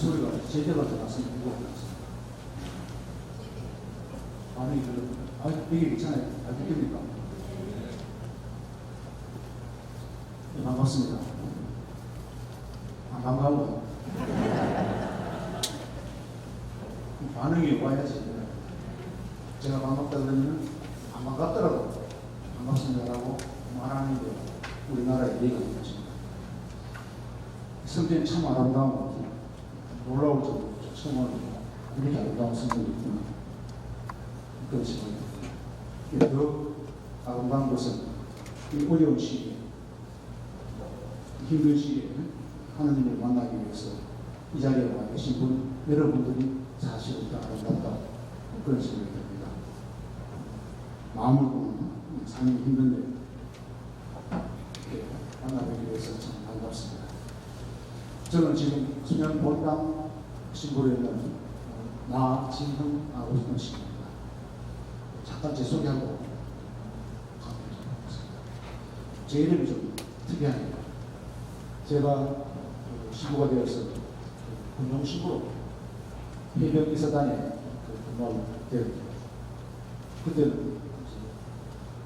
소리가 제대로 들어갔으면 이거 없습니다. 반응이 별로, 이게 괜찮아요. 알겠습니까? 네, 반갑습니다. 안 반가워. 반응이 와야지. 제가 반갑다 그러면 안 반갑더라도 반갑습니다라고 말하는 게 우리나라의 예의가 있습니다. 성경이 참 아름다운 것 같아요. 놀라울 정도로 처음 오는 이렇게 아름다운 성경이 있구나. 그렇지. 더 아름다운 것은 이 어려운 시기에, 힘든 시기에 하나님을 만나기 위해서 이 자리에 와 계신 분, 여러분들이 사실은 더 아름답다. 그런 생각이 듭니다. 마음을 보면 삶이 힘든데 이렇게 만나뵙기 위해서 참 반갑습니다. 저는 지금 수면 본당 신부로 있는 나진흥 아버지 씨입니다. 잠깐 제 소개하고 가보겠습니다. 제 이름이 좀 특이합니다. 제가 신부가 되어서 군용신부로 해병이사단에 근무를 되었죠. 그때는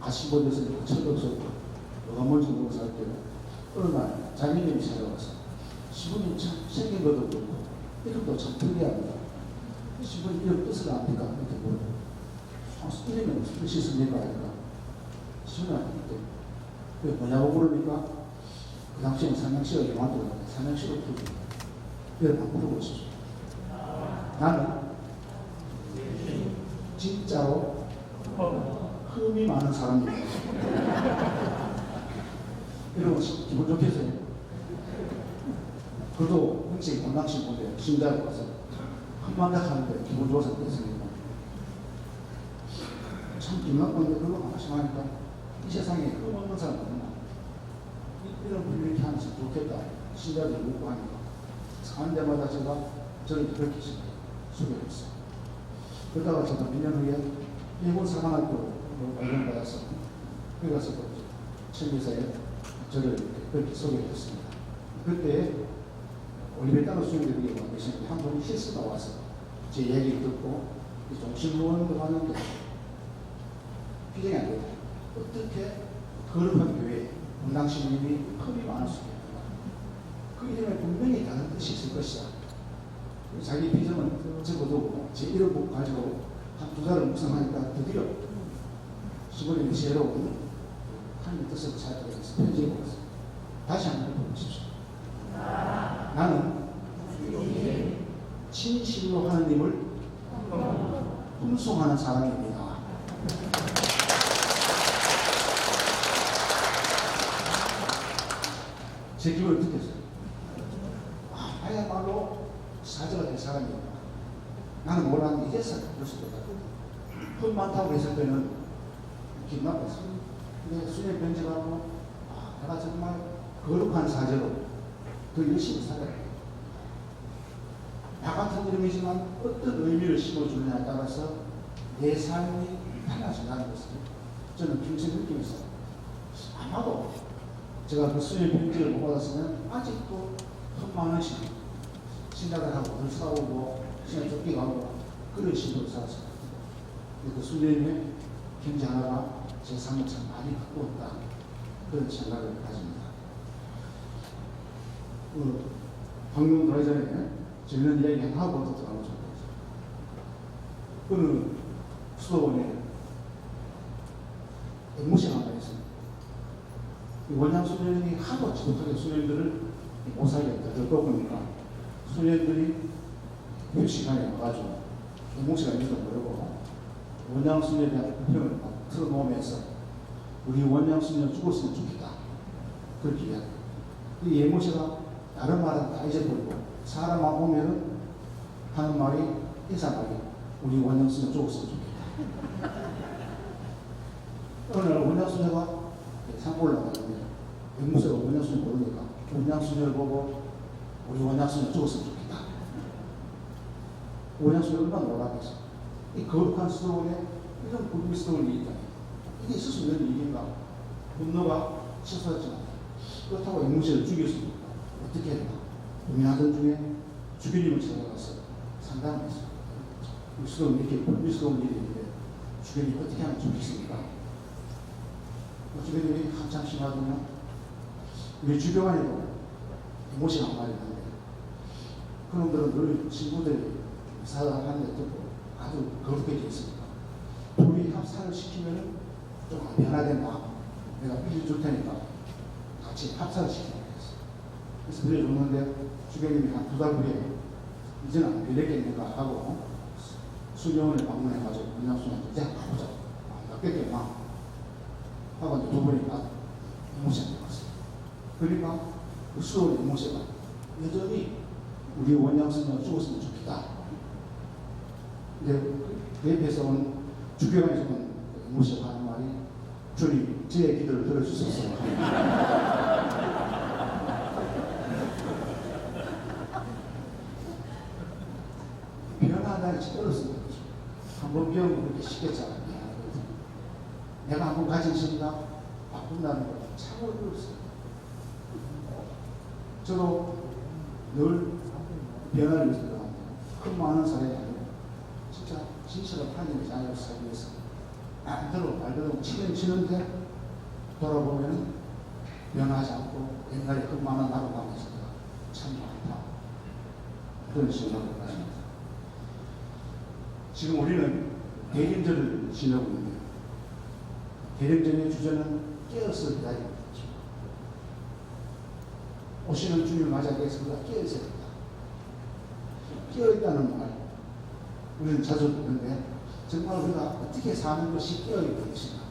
가신부에서 철없었고 어감을 정도 살 때 어느 날 자매님이 찾아와서 신부님 참 생긴 것도 그렇고 이름도 참 특이합니다. 신부님 이름 뜻을 압니까? 이렇게 물어요. 이름이 무슨 뜻이 있습니까? 하니까 신부님한테 그게 뭐냐고 물으니까 그 당시에는 삼명시가 영화도 삼명시로 부릅니다. 이걸 막 물어보시죠. 나는 진짜로 흠이 많은 사람입니다. 이러면 기분 좋겠어요. 그래도 형식이 건강식 본데 심장에 와서 한만각 하는데 기분 좋아서 그랬습니다. 참 기분 나쁜데 그거 하시니까 이 세상에 흠 없는 사람 없나? 이런 분이 이렇게 하면서 좋겠다. 신자들 묻고 하니까 사는 데마다 제가 저를 그렇게 소개했어요. 그러다가 제가 몇 년 후에 일본 사관학교 발령받아서 거기 가서 천리사에 저를 그렇게 소개했습니다. 그때 올리베타노 수행들이 와 계시는데 한 분이 실수가 와서 제 얘기를 듣고 종신무원도 하는데 규정이 안 되다. 어떻게 거룩한 교회에 분당신님이 흠이 많을 수 있겠다. 그 이름에 분명히 다른 뜻이 있을 것이다. 자기 비전은 적어두고 제 이름 가지고 한 두 달을 묵상하니까 드디어 시골의 지혜로운 하나님의 뜻을 찾게 돼서 편지에 보냈어요. 다시 한번 읽어보십시오. 나는 진실로 하나님을 흠송하는 사람입니다. 제 기분을 느꼈어요. 나야말로 사자가 될 사람이구나. 나는 몰랐는데 이제서 그럴 수도 있다. 흠 많다고 했을 때는 기분 나빴어. 근데 수녀 변제하고 내가 정말 거룩한 사제로 더 열심히 살아야 돼. 나 같은 이름이지만 어떤 의미를 심어주느냐에 따라서 내 삶이 달라진다는 것을 저는 평생 느끼고 있어요. 아마도 제가 그 수녀 변제를 못 받았으면 아직도 흠 많은 신자들하고 늘 싸우고 신앙 쫓겨가고 그런 식으로 살았어요. 그 수녀님의 경제 하나가 제 삶을 참 많이 바꾸었다. 그런 생각을 가집니다. 방금 들어가기 전에 재밌는 이야기 하나 하고 들어가고 싶어요. 그는 수도원에 앵무새가 하나 있습니다. 원장 수녀님이 하도 지독하게 수녀님들을 못 살겠다. 듣고 보니까 수녀님들이 그 시간에 와가지고 앵무새가 있는지도 모르고 원장 수녀에 대한 불평을 막 틀어놓으면서 우리 원장 수녀 죽었으면 좋겠다. 그렇게 이야기해요. 이 앵무새가 다른 말은 다 잊어버리고 사람만 오면은 하는 말이 인사말이 우리 원장 수녀 죽었으면 좋겠다. 어느 날 원장 수녀가 산 올라가는데 앵무새가 원장 수녀 모르니까 원장 수녀를 보고 우리 원장 수녀 죽었으면 좋겠다. 원장 수녀 얼마나 놀라겠어. 이 거룩한 수도원에 이런 굴비 수도원이 있다니 이게 있을 수 있는 일인가? 분노가 치솟았지만 그렇다고 앵무새를 죽였습니다. 어떻게 했나? 고민하던 중에 주교님을 찾아가서 상담을 했어요. 불미스러운 일이 있는데 주교님 어떻게 하면 좋겠습니까? 주교님이 한참 심하더니 우리 주교관에도 모시는 말이 있는데 그놈들은 늘 친구들이 사랑하는 데 듣고 아주 거룩해져 있습니다. 둘이 합사를 시키면 좀 변화된다. 내가 빌려줄 테니까 같이 합사를 시키라고 했어요. 그래서 빌려줬는데 주교님이 한 2달 후에 이제는 안 빌렸겠는가 하고 수녀원을 방문해가지고 문양수한테 이제 가보자. 낫겠겠나 하고 이제 2분이 모시한테 갔어요. 그러니까 그 수원의 모세가 여전히 우리 원양수녀가 죽었으면 좋겠다. 근데 그 옆에서 온 주교관에서 온 모세가 하는 말이 주님 제 기도를 들어주소서. 변화하다니 어렵습니다. 한번 배우면 그렇게 쉽게 잘 안 돼요. 내가 한번 가진 생각 바꾼다는 거 참 어렵습니다. 저도 늘 변화를 위해서 들어갑니다. 큰 많은 사람이 아니고 진짜 진실한 하나님의 자녀로 살기 위해서 말대로 치는데 돌아보면 변하지 않고 옛날에 큰 많은 나로 가면서 참 많다. 그런 생각을 가집니다. 지금 우리는 대림절을 지내고 있는데요. 대림절의 주제는 깨어서 기다리는 거죠. 오시는 주님을 맞이하기 위해서 우리가 깨어있어야 된다. 깨어있다는 말 우리는 자주 듣는데 정말 우리가 어떻게 사는 것이 깨어있는 것인가,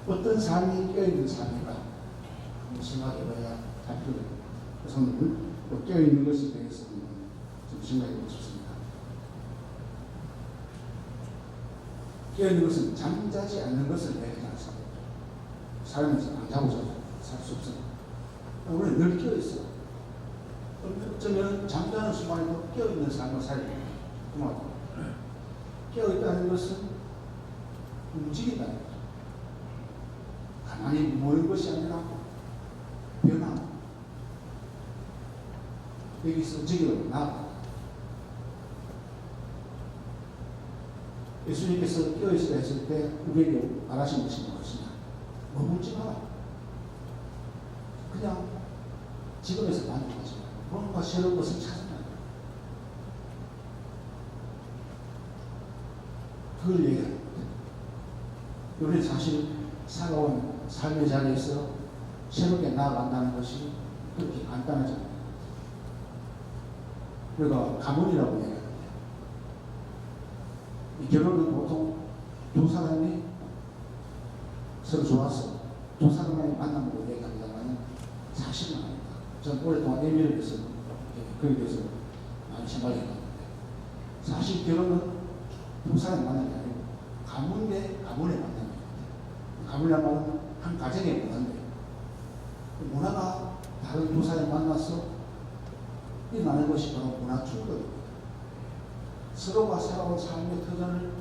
어떤 삶이 깨어있는 삶인가 생각해봐야 잡히거든요. 그래서 오늘 깨어있는 것에 대해서 좀 생각해보고 싶습니다. 깨어있는 것은 잠자지 않는 것을 얘기하지 않습니다. 살면서 안 자고 살 수 없습니다. 우리는 늘 깨어있어. 어쩌면 잠자는 순간에도 깨어있는 삶을 살아야 됩니다. 그 말입니다. 깨어있다는 것은 움직인다는 거죠. 가만히 모는 것이 아니라 변화. 여기서 저기로 나아간다. 예수님께서 깨어있으라 했을 때 우리에게 말하신 것이 무엇이냐? 머물지 마라. 그냥 지금에서 만족하지 마라. 뭔가 새로운 것을 찾아라. 그걸 얘기하는 겁니다. 우리는 사실 살아온 삶의 자리에서 새롭게 나아간다는 것이 그렇게 간단하지 않아요. 그러니까 가문이라고 얘기합니다. 이 결혼은 보통 두 사람이 서로 좋아서 두 사람의 만남으로 얘기합니다만 사실은 아닙니다. 저는 오랫동안 예미를 해서 거기에 대해서 많이 생각해봤는데 사실 결혼은 두 사람의 만남이 아니고 가문 대 가문의 만남입니다. 가문이란 말은 한 가정의 문화인데 문화가 다른 두 사람이 만나서 일어나는 것이 바로 문화 충돌입니다. 서로가 살아온 삶의 터전을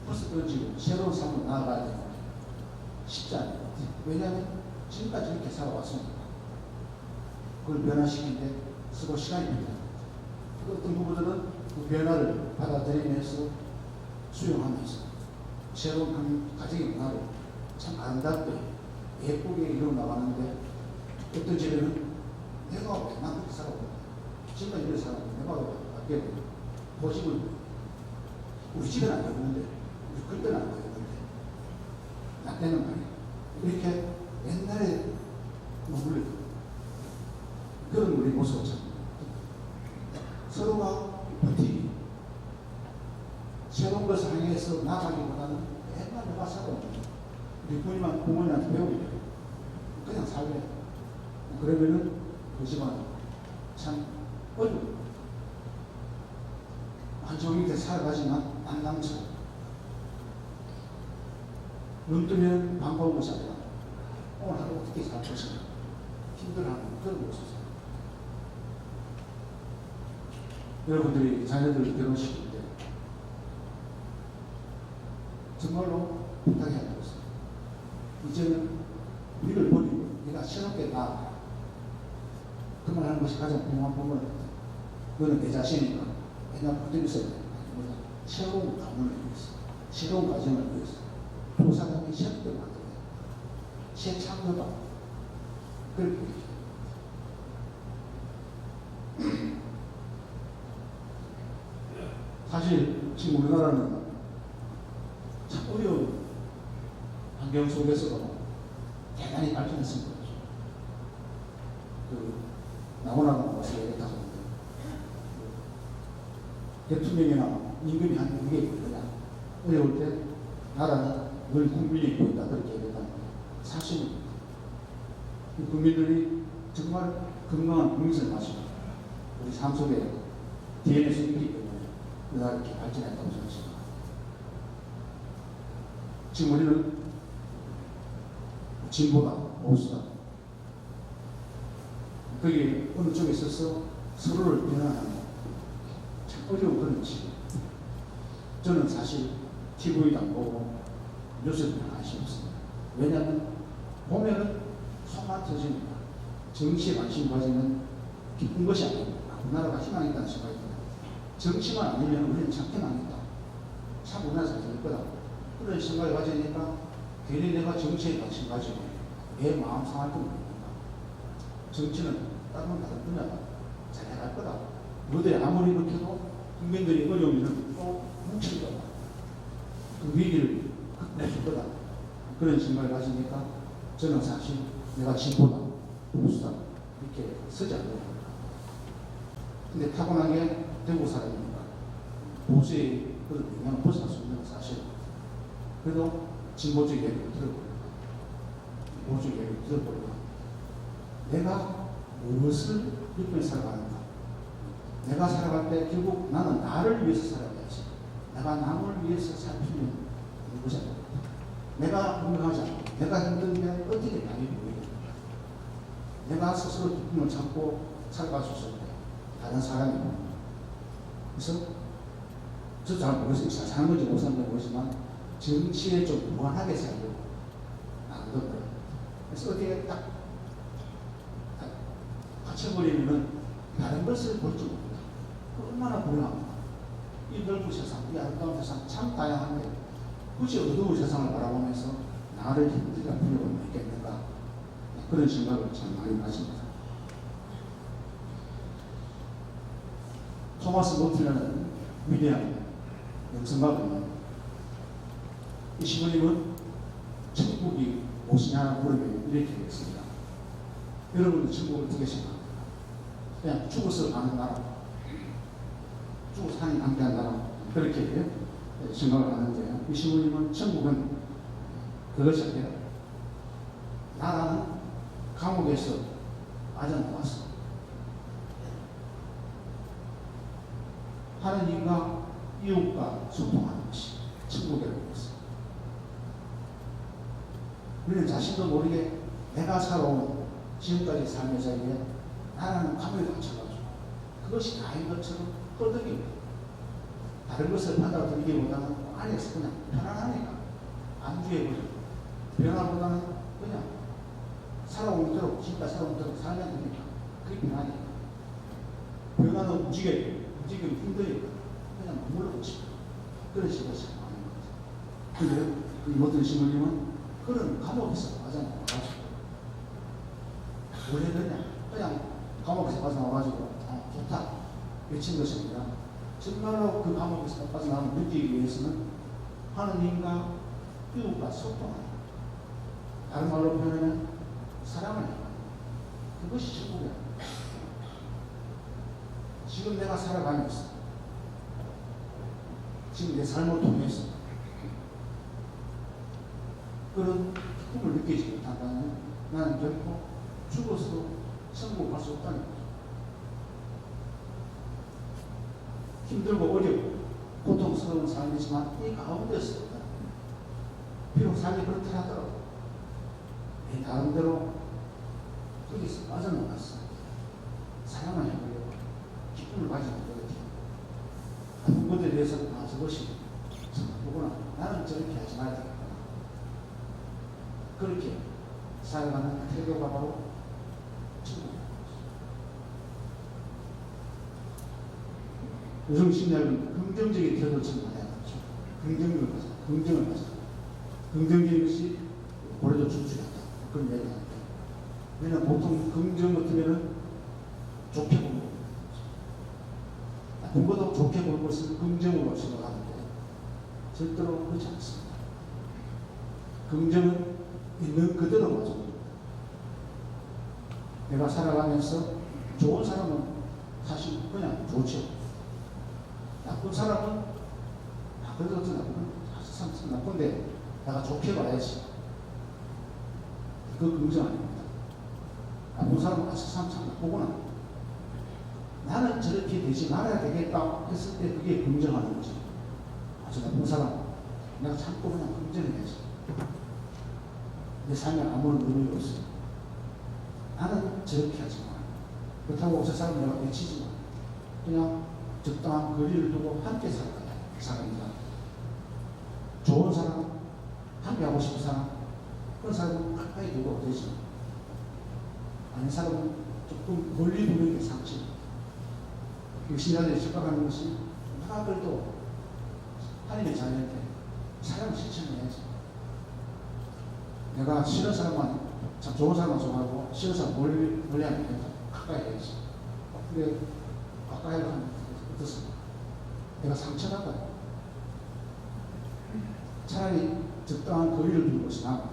벗어던지고 새로운 삶을 나아가야 되는 겁니다. 쉽지 않은 것 같아요. 왜냐하면 지금까지 이렇게 살아왔으니까 그걸 변화시키는데 서로 시간이 필요합니다. 어떤 부부들은 그 변화를 받아들이면서 수용하면서 새로운 한 가정의 문화를 참 아름답게 예쁘게 이루어 나가는데 어떤 집에는 내가 왜 난 그렇게 살아왔는데 지금까지 이렇게 살았는데 내가 왜 바뀌었는데 고집을 우리 집에는 안 되는데 우리 그때는 안 되는데 나 때는 말이야. 이렇게 옛날에 머물러 그런 우리 모습을 참 서로가 버티기 새로운 것을 향해서 나아가기보다는 옛날 내가 살아온 우리 부모님한테 배우게 돼요. 그냥 살래. 그러면은 그 집안 참 어려워. 한정이 돼 살아가지만 안 남쳐. 눈 뜨면 반가운 것이 아니라 오늘 하루 어떻게 살 것인가 힘들어하는 그런 모습이죠. 여러분들이 자녀들을 결혼시킬 때 정말로 부탁해야 할 것은 이제는 우리를 버리고 네가 새롭게 나아가. 그 말하는 것이 가장 훌륭한 부분은 너는 내 자신이니까 맨날 붙들고 있어야 돼. 새로운 가문을 위해서, 새로운 가정을 위해서 두 사람이 새롭게 만들어야 돼. 새 창조다. 그렇게 사실 지금 우리나라는 참 어려운 환경 속에서도 대단히 발전했습니다. 나오나가 와서 얘기했다고 하는데 대통령이나 임금이 하는 그게 뭐냐, 어려울 때 나라는 늘 국민이 보인다 그렇게 얘기했다는 거예요. 사실은 국민들이 정말 건강한 국민을 마시고 우리 삶 속에 DNA에서 있기 때문에 우리나라 이렇게 발전했다고 저는 생각합니다. 지금 우리는 진보다 보수다, 거기 어느 쪽에 있어서 서로를 비난하는 참 어려운 그런 지. 저는 사실 TV도 안 보고 뉴스도 관심 없습니다. 왜냐하면 보면은 속만 터집니다. 정치에 관심 가지면 기쁜 것이 아닙니다. 우리나라가 희망이 있다는 생각이 듭니다. 정치만 아니면 우리는 참 희망이 있다. 참 우리나라 잘 될 거다. 그런 생각을 가지니까 괜히 내가 정치에 관심 가지고 내 마음 상할 건 없습니다. 정치는 다른 분야가 잘 해갈 거다. 어디 아무리 못해도 국민들이 어려우면 또 뭉칠 거다. 그 위기를 극복해줄 거다. 그런 생각을 가지니까 저는 사실 내가 진보다, 보수다 이렇게 서지 않는 겁니다. 근데 타고나게 대구 사람이니까 보수의 그런 영향을 벗어날 수 있는 건 사실. 그래도 진보적 얘기를 들어보니까, 보수적 얘기를 들어보니까 내가 무엇을 이렇게 살아가는가? 내가 살아갈 때 결국 나는 나를 위해서 살아가야지. 내가 남을 위해서 살 필요는 없는 것이 아닙니다. 내가 건강하지 않고 내가 힘든데 어떻게 남이 보이겠는가? 내가 스스로 기쁨을 찾고 살아갈 수 있을 때 다른 사람이 보입니다. 그래서 저도 잘 모르겠어요. 잘 사는 건지 못 사는 건지 모르지만 정치에 좀 무한하게 살려고 나거든요. 그래서 어디에 딱 갇혀버리면은 다른 것을 볼 줄 모릅니다. 얼마나 불행합니까? 이 넓은 세상, 이 아름다운 세상 참 다양한데 굳이 어두운 세상을 바라보면서 나를 힘들게 할 필요가 있겠는가? 그런 생각을 참 많이 가집니다. 토마스 모틸라는 위대한 영성가입니다. 이 시부님은 천국이 무엇이냐고 물으면 이렇게 되겠습니다. 여러분은 천국을 어떻게 생각합니까? 그냥 죽어서 가는 나라, 죽어서 하나님 함께한 나라, 그렇게 생각을 하는데요. 이 시부님은 천국은 그것이 아니라 나라는 감옥에서 빠져나와서 하나님과 이웃과 소통하는 것이 천국이라고 했습니다. 우리는 자신도 모르게 내가 살아온 지금까지 삶의 자리에 나라는 감옥에 갇혀가지고 그것이 다인 것처럼 떠들입니다. 다른 것을 받아들이기보다는 안에서 그냥 편안하니까 안주해버리고 변화보다는 그냥 살아온 대로 지금까지 살아온 대로 살면 되니까 그게 변하니까 변화는 움직이면 힘드니까 그냥 머물러 보시고 그런 식으로 생각하는 거죠. 그런데 이 모든 신부님은 그런 감옥에서 빠져나와가지고 원래 그냥 감옥에서 빠져나와가지고 좋다 외친 것이 아니라 정말로 그 감옥에서 빠져나오는 느끼기 위해서는 하느님과 이웃과 소통하는, 다른 말로 표현하면 사랑을 해요. 그것이 천국이야. 지금 내가 살아가면서 지금 내 삶을 통해서 그런 기쁨을 느끼지 못한다면 나는 결코 죽어서 성공할 수 없다는 거죠. 힘들고 어렵고 고통스러운 삶이지만 이 가운데서 비록 삶이 그렇다 하더라도 내 나름대로 거기서 빠져나갔어. 사랑을 해보려고 기쁨을 가지고 있거든요. 한 것에 대해서 저것이 누구나 나는 저렇게 하지 말아야 되겠구나. 그렇게 살아가는 태도가 바로 천국입니다. 요즘 심리학은 긍정적인 태도를 좀 많이 하죠. 긍정을 가져, 긍정을 가져. 긍정적인 것이 고래도 준수하다. 그런 얘기를 합니다. 왜냐면 보통 긍정 같으면은 좋게 보는 거예요. 공부도 좋게 보는 것을 긍정으로 생각하는데 절대로 그렇지 않습니다. 긍정은 있는 그대로 맞아. 내가 살아가면서 좋은 사람은 사실 그냥 좋죠. 나쁜 사람은 그래도 어떤 나쁜 나쁜데 내가 좋게 봐야지. 그거 긍정 아닙니다. 나쁜 사람은 참 나쁘구나. 나는 저렇게 되지 말아야 되겠다 했을 때 그게 긍정하는 거지. 아주 나쁜 사람 내가 참고 그냥 긍정해야지. 내 삶에 아무런 의미가 없어. 나는 저렇게 하지 마. 그렇다고 저 사람 내가 외치지 마. 그냥 적당한 거리를 두고 함께 살 거야. 그 사람이랑. 좋은 사람, 함께 하고 싶은 사람, 그런 사람은 가까이 두고 되지. 아닌 사람은 조금 멀리 두는 게 상식. 신자들이 생각하는 것이 내가 그래도 하나님의 자녀한테 사랑을 실천해야지. 내가 싫은 사람만, 참 좋은 사람만 좋아하고 싫은 사람 멀리 하면 된다. 가까이 해야지. 근데 가까이 하면 어떻습니까? 내가 상처받아요. 차라리 적당한 거리를 두는 것이 나아.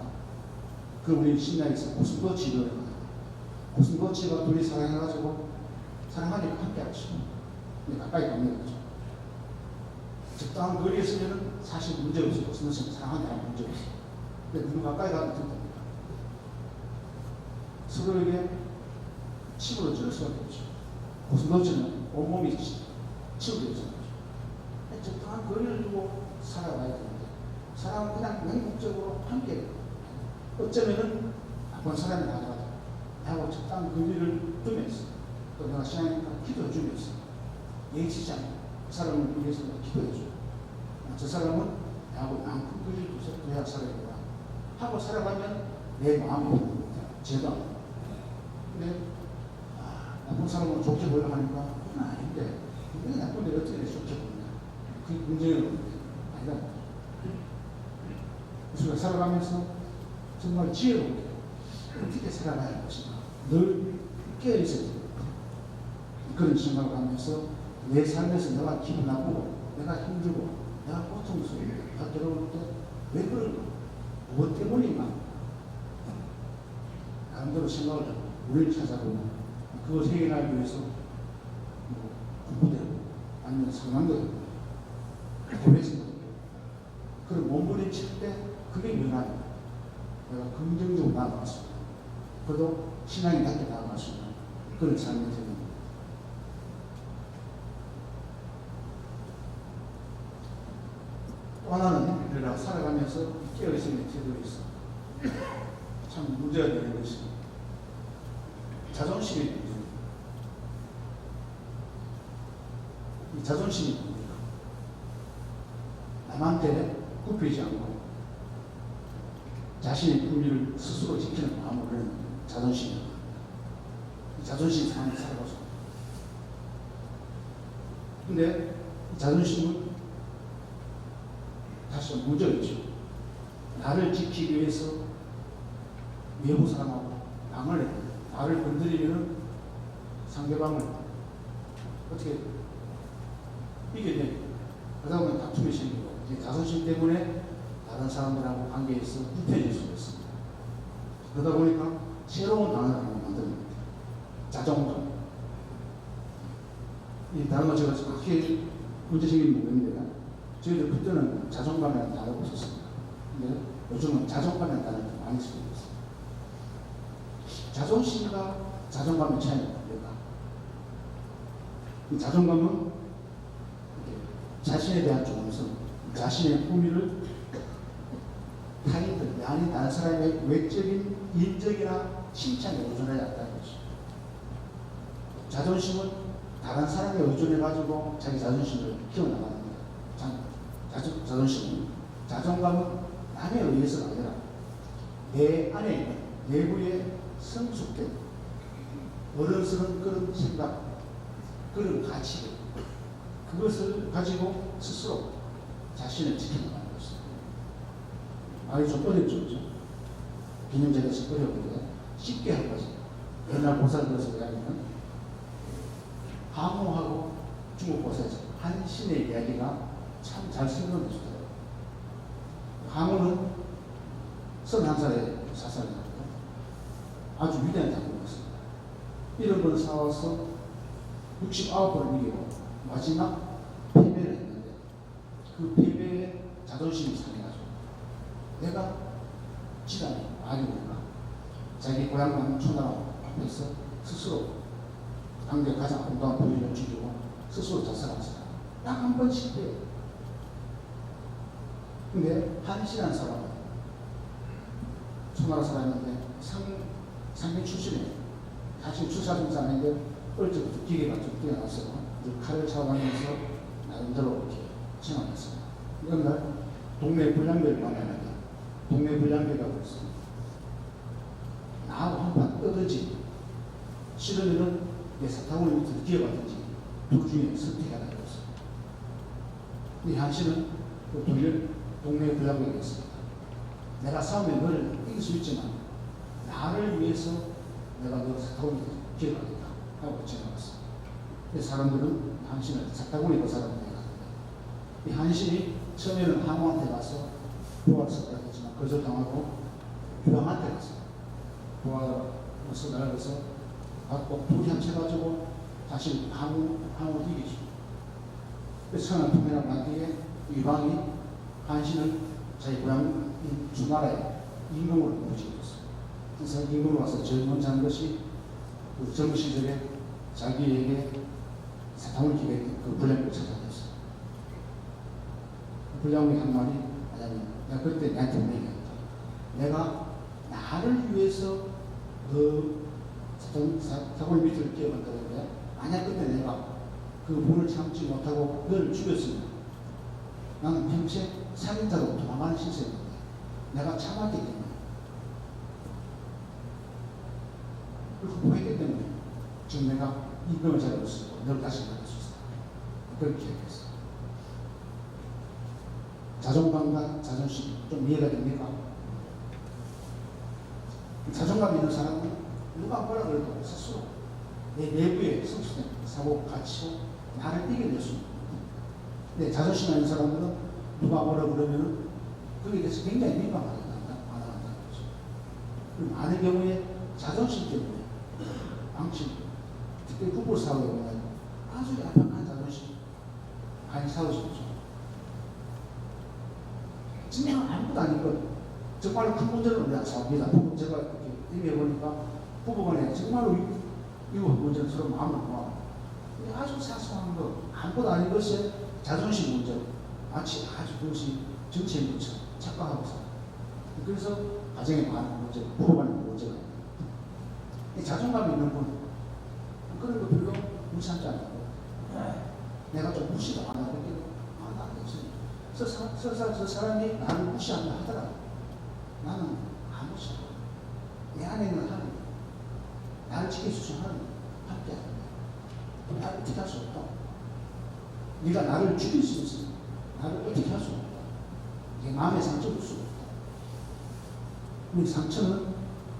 그 우리 신약에서 고슴도치를 해요. 고슴도치가 둘이 사랑해가지고 사랑하니까 함께 하죠. 근데 가까이 가는 거죠. 적당한 거리에 있으면 사실 문제 없어요. 고슴도치는 사랑하는 게 문제 없어요. 근데 너무 가까이 가면 된답니다. 서로에게 침으로 찌를 수밖에 없죠. 고슴도치는 온몸이 침으로 되잖아요. 적당한 거리를 두고 살아가야 되는데 사람은 그냥 맹목적으로 함께 어쩌면은 나쁜 사람이 나가다 하고 적당한 거리를 두면서 또 내가 신앙이니까 기도해 주면서 예치지 않고 그 사람을 위해서 기도해 줘. 저 사람은 나하고 양큼 거리를 둬야 살아야겠구나 하고 살아가면 내 마음이 제가 근데 나쁜 사람은 좋게 보려고 하니까 그건 아닌데 그게 나쁜데 어떻게 좋게 보냐 그게 문제는 아니다. 그래서 살아가면서 정말 지혜롭게 어떻게 살아가야 할 것인가 늘 깨어있어야 됩니다. 그런 생각을 하면서 내 삶에서 내가 기분 나쁘고 내가 힘들고 내가 고통스러워 내가 들어올 때 왜 그런가 무엇 때문인가 나름대로 생각을 하고 우리를 찾아보고 그것을 해결하기 위해서 공부되고 아니면 상담도 되고 교회에서 그런 몸부림칠 때 그게 유난히 내가 긍정적으로 나아갈 수 있는 그래도 신앙이 닿게 나아갈 수 있는 그런 삶이 되는 또 하나는 우리가 살아가면서 깨어있음의 태도에 있어 참 문제가 되는 것이 자존심이 문제입니다. 이 자존심이 뭡니까? 남한테 굽히지 않고 자신의 품위를 스스로 지키는 마음을 그리는 자존심입니다. 자존심 상황에 살아가서 근데 자존심은 다시 문제가 있죠. 나를 지키기 위해서 외부 사람하고 방을 해요. 나를 건드리면 상대방을 어떻게 이게 돼요. 그러다 보면 다툼이 생기고 이 자존심 때문에 다른 사람들하고 관계에서 불편해질 수가 있습니다. 그러다 보니까 새로운 단어를 하나 만듭니다. 자존감. 이 단어가 제가 그렇게 문제적인 모르겠는데 저희들 그때는 자존감이라는 단어가 없었습니다. 근데 요즘은 자존감이라는 단어를 많이 쓰고 있습니다. 자존심과 자존감의 차이가 뭡니까? 이 자존감은 자신에 대한 존엄성, 자신의 품위를 타인들, 아니 다른 사람의 외적인 인정이나 칭찬에 의존하지 않다는 것이죠. 자존심은 다른 사람에 의존해가지고 자기 자존심을 키워나가는 겁니다. 자존심은, 자존감은 남에 의해서가 아니라 내 안에 있는 내부의 성숙된 어른스러운 그런 생각, 그런 가치를 그것을 가지고 스스로 자신을 지켜나가는 것입니다. 말이 좀 어렵죠, 그죠? 개념제가 좀 어려운데 쉽게 할 거죠. 옛날 보살들에서 이야기는 항우하고 중국 보살에서 한신의 이야기가 참 잘 설명해 주더라고요. 항우는 31살에 사살했는데 아주 위대한 장군이었습니다. 1억을 사와서 69번을 이기고 마지막 패배를 했는데 그 패배에 자존심이 상해가지고 내가 지단이 아니구나. 자기 고향 초나라 앞에서 스스로 당대 가장 아름다운 부인을 죽이고 스스로 자살합니다. 딱 한 번 실패해요. 근데 한신한 사람은 초나라 사람인데 상계 출신이에요. 사실 출사중산인데 어려서부터 기계가 좀 뛰어나서 칼을 차가면서 나름대로 이렇게 진화했습니다. 어느 날 동네 불량배를 만나는데 동네 불량배가 그랬습니다. 나하고 한판 떠든지 싫으면은 내 사탕을 밑으로 기어가든지 둘 중에 선택해야 되겠습니다. 이 한신은 그 동네 불량배가 있습니다. 내가 싸우면 너를 이길 수 있지만 나를 위해서 내가 너 사탕을 기어가겠다 하고 지나갔습니다. 사람들은 한신을 사타구니 그 사람을 해갔는데 이 한신이 처음에는 항우한테 가서 부활을 써달라고 거절당하고 유방한테 갔어요. 부활을 써달라고 갖고 둘이 합쳐가지고 다시 항우를 이기죠. 그래서 천안통일하고 난 뒤에 유방이 한신을 자기 고향 주나라에 임금으로 모집했어요. 그래서 임금으로 와서 제일 먼저 한 것이 그 젊은 시절에 자기에게 사탕을 기게 그 불량을 찾아냈어요. 그 불량의 한 말이 뭐냐면 내가 그때 나한테 얘기했다. 내가 나를 위해서 그 사탕을 밑으로 끼어간다는데 만약 그때 내가 그 분을 참지 못하고 너를 죽였으면 나는 평생 살인자로 도망가는 신세였는데 내가 참았기 때문에 그리고 후회했기 때문에 지금 내가 임금을 잡을 수 있고 너를 다시 만날 수 있어. 그렇게 얘기했어요. 자존감과 자존심 좀 이해가 됩니까? 자존감 있는 사람은 누가 뭐라 그래도 스스로 내 내부에 성숙된 사고 가치로 나를 이겨낼 수 있는. 근데 자존심 있는 사람들은 누가 뭐라 그러면 그에 대해서 굉장히 민감하게 반응한다는 거죠. 그리고 많은 경우에 자존심 때문에 방치, 특히 부부 싸움에 보면 아주 약한 자존심 많이 싸우시죠. 정말 아무것도 아닌 것, 정말로 큰 문제는 우리가 싸웁니다. 제가 이렇게 얘기해보니까 부부간에 정말로 이거 문제는 서로 마음을 모아. 아주 사소한 것, 아무것도 아닌 것에 자존심 문제, 마치 아주 그것이 정치의 문제, 착각하고 있어요. 그래서 가정에 많은 문제, 부부간에 문제가 있는 이 자존감이 있는 분, 그런 거 별로 무시하지 않고, 내가 좀 무시도 안 하고, 안 되지. 저 사람이 나를 무시한다 하더라도 나는 안 무시하고, 내 안에 있는 하나님, 나를 지켜주신 하나님, 함께 하는데, 나를 어떻게 할 수 없다. 네가 나를 죽일 수 있어. 나를 어떻게 할 수 없다. 이게 마음의 상처 줄 수 없다. 우리 상처는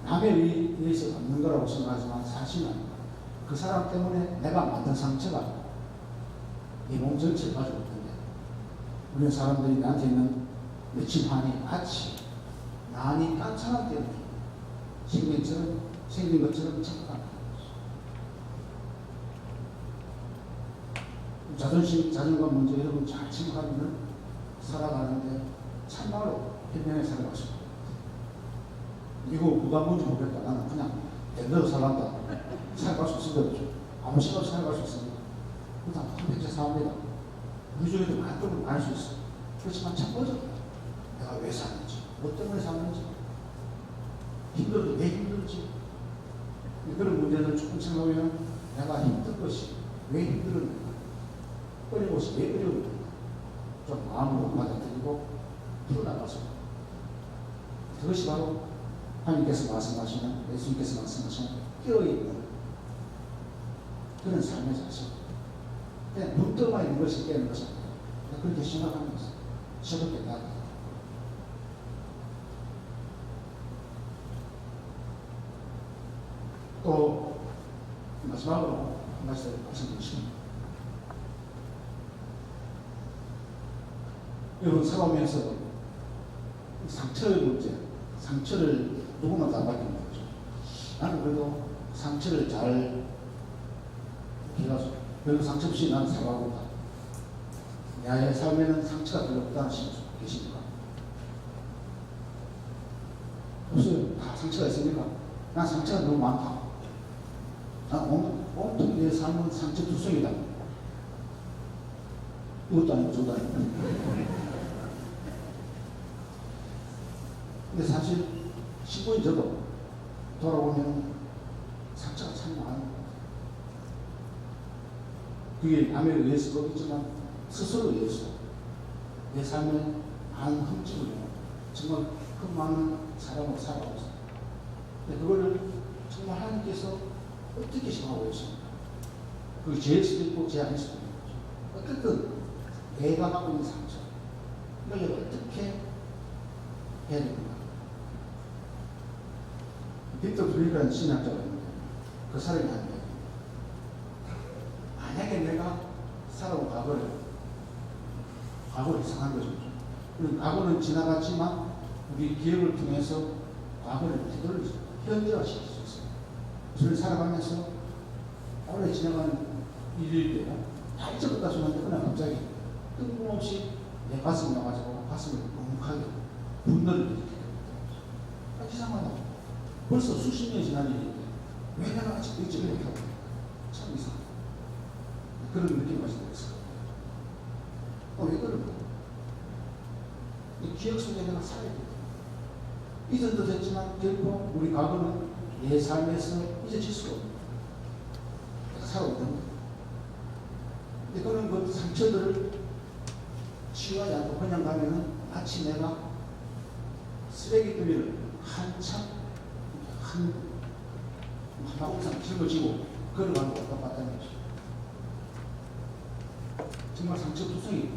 남에 의해서 받는 거라고 생각하지만 사실은 아닙니다. 그 사람 때문에 내가 만든 상처가 내 몸 전체를 가지고 있는데 우리는 사람들이 나한테 있는 맺힌 한이 마치 난이 딴 사람 때문에 생긴 것처럼 착각하는 거죠. 자존심, 자존감 문제 여러분 잘 생각하면 살아가는데 참말로 현명하게 살아갈 수 있습니다. 이거 누가 뭔지 모르겠다. 나는 그냥 대대로 살아간다. 살아갈 수 있습니다. 아무 생각 없이 살아갈 수 있습니다. 그다음 한백제 사업니다. 우리 중에도 만족을 알 수 있어. 그렇지만 첫 번째 내가 왜 사는지, 뭐 때문에 사는지, 힘들어도 왜 힘들지, 그런 문제를 조금 생각하면 내가 힘든 것이 왜 힘들었는가, 어려운 것이 왜 어려운가, 좀 마음으로 받아들이고 풀어나가서 그것이 바로 하나님께서 말씀하시는, 예수님께서 말씀하시는 깨어있는 그런 삶의 자세. 그냥 눈떠만 있는 것을 깨는 것은 그렇게 생각하는 것은 새롭겠다. 또 마지막으로 한 가지 말씀드리겠습니다. 여러분 살아오면서 상처의 문제, 상처를 누구나 다 받는 거죠. 나는 그래도 상처를 잘 해가지고 별로 상처 없이 나는 살아가고 있다. 나의 삶에는 상처가 별로 없다는 분 계십니까? 없어요. 다 상처가 있습니까? 난 상처가 너무 많다. 난 온통 내 삶은 상처 투성이다. 이것도 아니고 저것도 아니고. 근데 사실 신부인 저도 돌아보면 상처가 참 많아요. 그게 남에 의해서도 있지만 스스로 의해서 내 삶에 많은 흠집을 정말 그 많은 사람으로 살아가고 있어요. 근데 그거를 정말 하나님께서 어떻게 생각하고 있습니까? 그게 죄일 수도 있고 죄 아닐 수도 있고 어쨌든 내가 갖고 있는 상처 이걸 내가 어떻게 해야 됩니까? 빅터 브리라는 신학자가 있는데 그 사람이 하는 거예요. 만약에 내가 살아온 과거를 이상한 거죠. 과거는 지나갔지만 우리 기억을 통해서 과거를 되돌려 현재화시킬 수 있어요. 그를 살아가면서 오래 지나가는 일일 때요. 다 잊어버렸다 싶었는데 그날 갑자기 뜬금없이 내 가슴이 나가지고 가슴을 뭉하게 분노를 일으키게 됩니다. 이상하다. 벌써 수십 년이 지난 일인데 왜 내가 아직도 잊지 못하고 참 이상하다. 그런 느낌을 가지고 있어요. 왜 그럴까? 이 기억 속에 내가 살아야 돼. 잊은 듯 했지만 결코 우리 과거는 내 삶에서 잊어질 수가 없는 내가 살아오는 거예요. 근데 그런 그 상처들을 치유하지 않고 그냥 가면은 마치 내가 쓰레기더미를 한참 한 마음상 짊어지고 걸어가는 것과 똑같다는 거죠. 정말 상처투성이,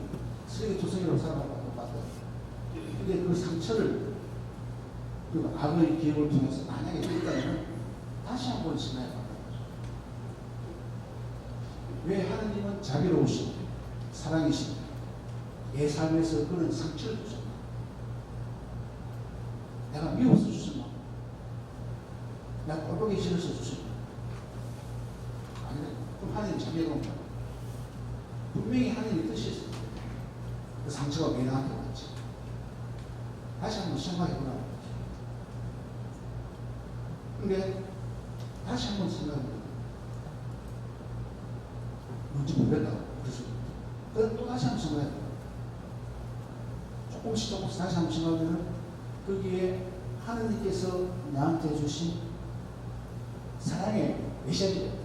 쓰레기투성이라고 살아가는 것과 똑같다. 근데 그 상처를 그 과거의 기억을 통해서 만약에 있다면 다시 한번 생각해 봐야 거죠. 왜 하나님은 자비로우시고 사랑이시고 내 삶에서 그런 상처를 주셨나? 내가 미워서 주셨나? 내가 꼴보기 싫어서 주셨나? 아니네. 그럼 하나님 자비로운가? 분명히 하나님의 뜻이 있어요. 그 상처가 왜 나한테 왔지? 다시 한번 생각해 보라는 거죠. 근데 다시 한번 생각해 보라. 뭔지 모르겠다고. 그래서 또 다시 한번 생각해 보라. 조금씩 다시 한번 생각하면 거기에 하나님께서 나한테 주신 사랑의 메시지가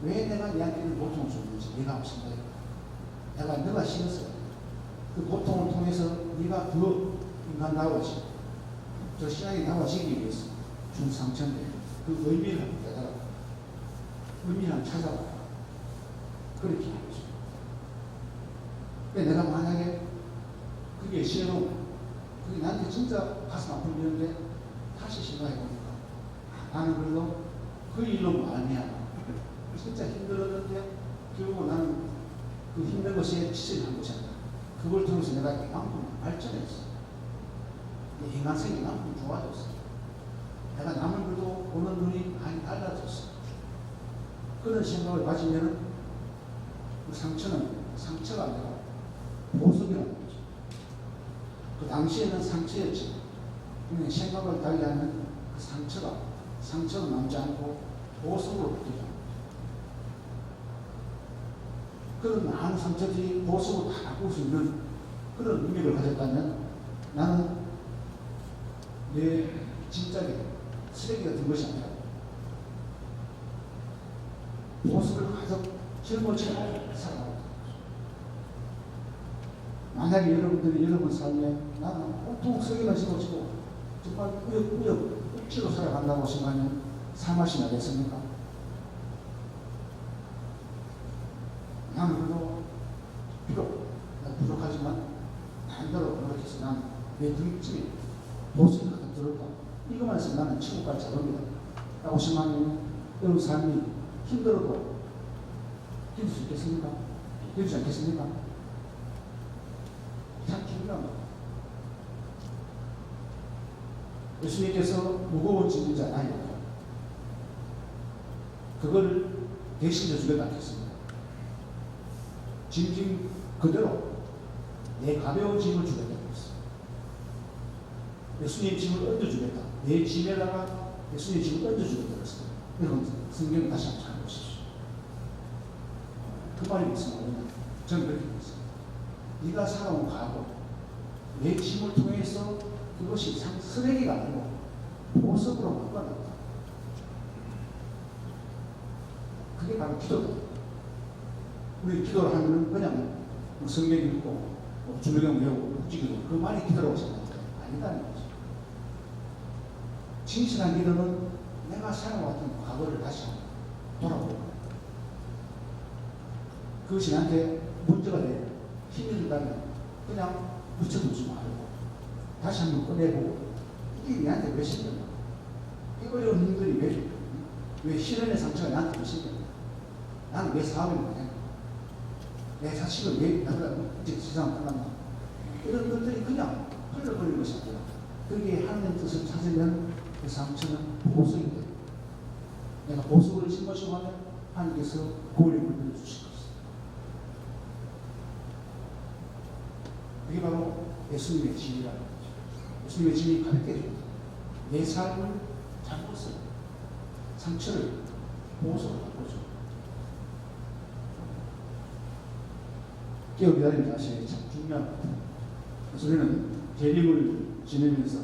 왜 내가 니한테는 고통을 줬는지 네가 한번 생각해 보라. 내가 싫어서 그 고통을 통해서 네가 더 인간다워지고 더 신앙이 나와지기 위해서 준 상처인데 그 의미를 한번 깨달아 의미를 한번 찾아봐. 그렇게 하죠. 내가 만약에 그게 싫어 그게 나한테 진짜 가슴 아픈 일인데 다시 생각해 보니까 나는 그래도 그 일로 말미암아 진짜 힘들었는데 결국 나는 그 힘든 것에 지지를 한 것이 아니라 그걸 통해서 내가 이만큼 발전했어. 내 인간성이 이만큼 좋아졌어. 내가 남을 그래도 보는 눈이 많이 달라졌어. 그런 생각을 가지면 그 상처는 상처가 아니라 보석이라는 거죠. 그 당시에는 상처였지. 그냥 생각을 달리하면 그 상처가 남지 않고 보석으로 바뀌죠. 그런 많은 상처들이 보석으로 다 바꿀 수 있는 그런 능력을 가졌다면 나는 내 진작에 쓰레기가 된 것이 아니라 보석을 가득 짊어지고 살아가고 만약에 여러분들이 여러분 삶에 나는 온통 쓰레기가 짊어지고 정말 꾸역꾸역 억지로 살아간다고 생각하면 삶 맛이 나겠습니까? 나는 그래도 비록 부족하지만 나름대로 노력해서 난내 등집에 보수를 갖다 들었다. 이것만 해서 나는 천국까지 잡습니다. 라고 생각하면 여러분 삶이 힘들어도 힘들 수 있겠습니까? 힘들지 않겠습니까? 참 중요한 거. 예수님께서 무거운 짐진 자 나에게 그거를 대신해 주겠다 했습니다. 짐진 그대로 내 가벼운 짐을 주겠다 했어요. 예수님 짐을 얹어주겠다. 내 짐에다가 예수님 짐을 얹어주겠다 했어요. 여러분 성경 다시 한번 잘 보십시오. 그 말이 무슨 말이냐? 저는 그렇게 봤어요. 네가 살아온 과거, 내 짐을 통해서 그것이 쓰레기가 아니고 보석으로 바꿔놨다. 그게 바로 기도다. 우리 기도를 하면 그냥 성경 읽고 주명경 외우고 묵지기도 그 말이 기도라고 생각합니다. 아니다는 거죠. 진실한 기도는 내가 살아왔던 과거를 다시 한번 돌아보는 거예요. 그것이 나한테 문제가 돼요. 힘이 든다면 그냥 묻혀두지 말고 다시 한번 꺼내보고 이게 나한테 왜 생겼나? 이 어려운 힘들이 왜 실현의 상처가 나한테 왜 생겼나? 나는 왜 사업을 못해? 내 자식을 왜 나보다 이제 세상을 떠났나? 이런 것들이 그냥 흘러버리는 것이 아니라 그게 하나님의 뜻을 찾으면 그 상처는 보석이 돼요. 내가 보석을 심어주고 하면 하나님께서 고리를 물려주실 것입니다. 그게 바로 예수님의 짐이라는 거죠. 예수님의 짐이 가볍게 해줍니다. 내 삶을 잘못을 상처를 보석으로 바꿔줘. 깨어 기다리는 자신이 참 중요한 것 같아요. 그래서 우리는 재림을 지내면서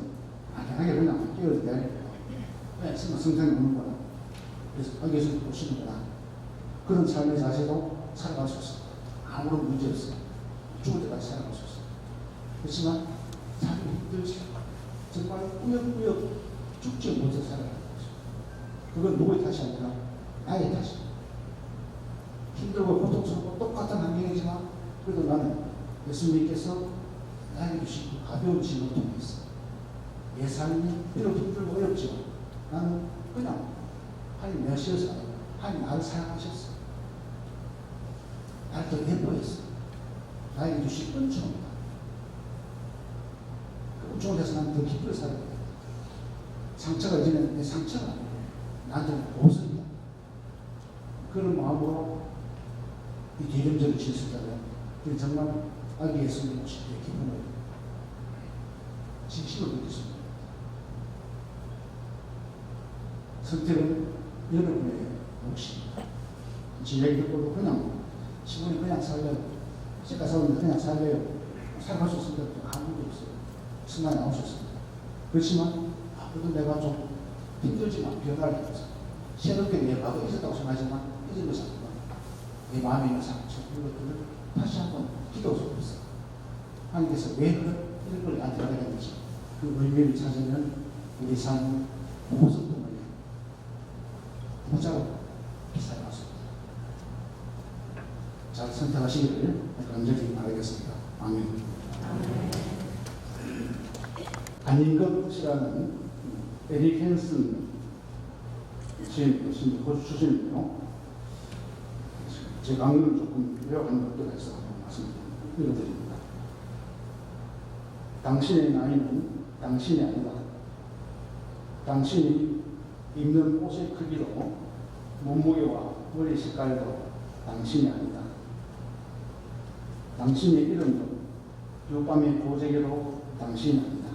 안전하게 그냥 깨어 기다리는 거야. 그냥 성장이 오는 거야. 그래서 예수님 보시는 거야. 그런 삶의 자세로 살아갈 수 있어. 아무런 문제 없어요. 죽을 때까지 살아갈 수 있어. 그렇지만 삶이 힘들지. 정말 꾸역꾸역 죽지 못해 살아가는 거죠. 그건 누구의 탓이 아니라 나의 탓이야. 힘들고 고통스럽고 똑같은 환경이지만 그래도 나는 예수님께서 나에게 주신 그 가벼운 짐을 통해서 내 삶이 비록 힘들고 어렵지만 나는 그냥 하나님 몇시에서 하나님 나를 사랑하셨어. 나를 더 예뻐했어. 나에게 주신 은총입니다. 그 은총을 해서 나는 더 기쁘게 살아야 돼. 상처가 이제는 내 상처가 아니고 나한테는 보석이다. 그런 마음으로 이 대림절을 칠 수 있다면 정말 아기 예수님 오실 때 기쁨을 진심으로 느끼십니다. 선택은 여러분의 몫입니다. 제 얘기 듣고도 그냥 지금은 그냥 살래요. 제가 살았는데 그냥 살래요. 살아갈 수 있습니다. 아무 문제 없어요. 순간에 나올 수 있습니다. 그렇지만 그래도 내가 좀 힘들지만 변화를 해서 새롭게 내 과거에 있었다고 생각하지만 잊은 것이 아니고 내 마음에 있는 상처 이런 것들을 다시 한번 기도 속에서 하나님께서 왜 이런 걸 나한테 하려는지 그 의미를 찾으면 우리 삶은 보석도 부자로 살아갈 수 있습니다. 잘 선택하시기를 간절히 바라겠습니다. 아멘. 아닌 것이라는 에릭 헨슨 지금 호주 출신이에요. 제 강의를 조금 요약한 것들을 해서 읽어드립니다. 당신의 나이는 당신이 아니다. 당신이 입는 옷의 크기로 몸무게와 머리 색깔도 당신이 아니다. 당신의 이름도 유밤의 고재기로 당신이 아니다.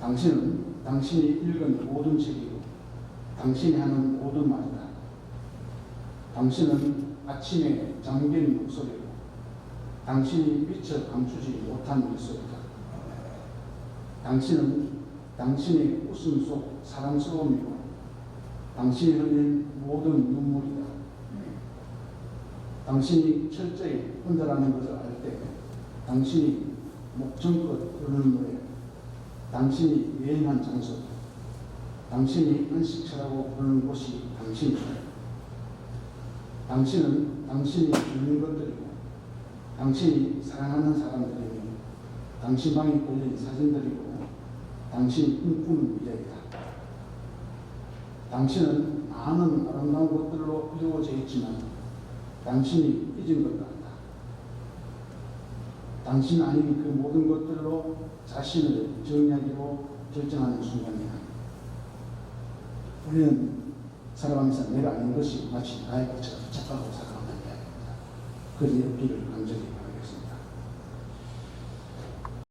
당신은 당신이 읽은 모든 책이고 당신이 하는 모든 말이다. 당신은 아침에 잠긴 목소리로 당신이 미처 감추지 못한 미소이다. 당신은 당신의 웃음 속 사랑스러움이고 당신이 흘린 모든 눈물이다. 당신이 철저히 혼자라는 것을 알 때 당신이 목청껏 부르는 노래, 당신이 여행한 장소, 당신이 안식처라고 부르는 곳이 당신이다. 당신은 당신이 죽는 것들이고, 당신이 사랑하는 사람들이며, 당신 방에 걸린 사진들이고, 당신이 꿈꾸는 미래이다. 당신은 많은 아름다운 것들로 이루어져 있지만 당신이 잊은 것 같다. 당신 아닌 그 모든 것들로 자신을 정의하기로 결정하는 순간이다. 우리는 살아가면서 내가 아닌 것이 마치 나의 것처럼 착각하고 살아간다는 이야기입니다. 그 일을 간절히 바랍니다.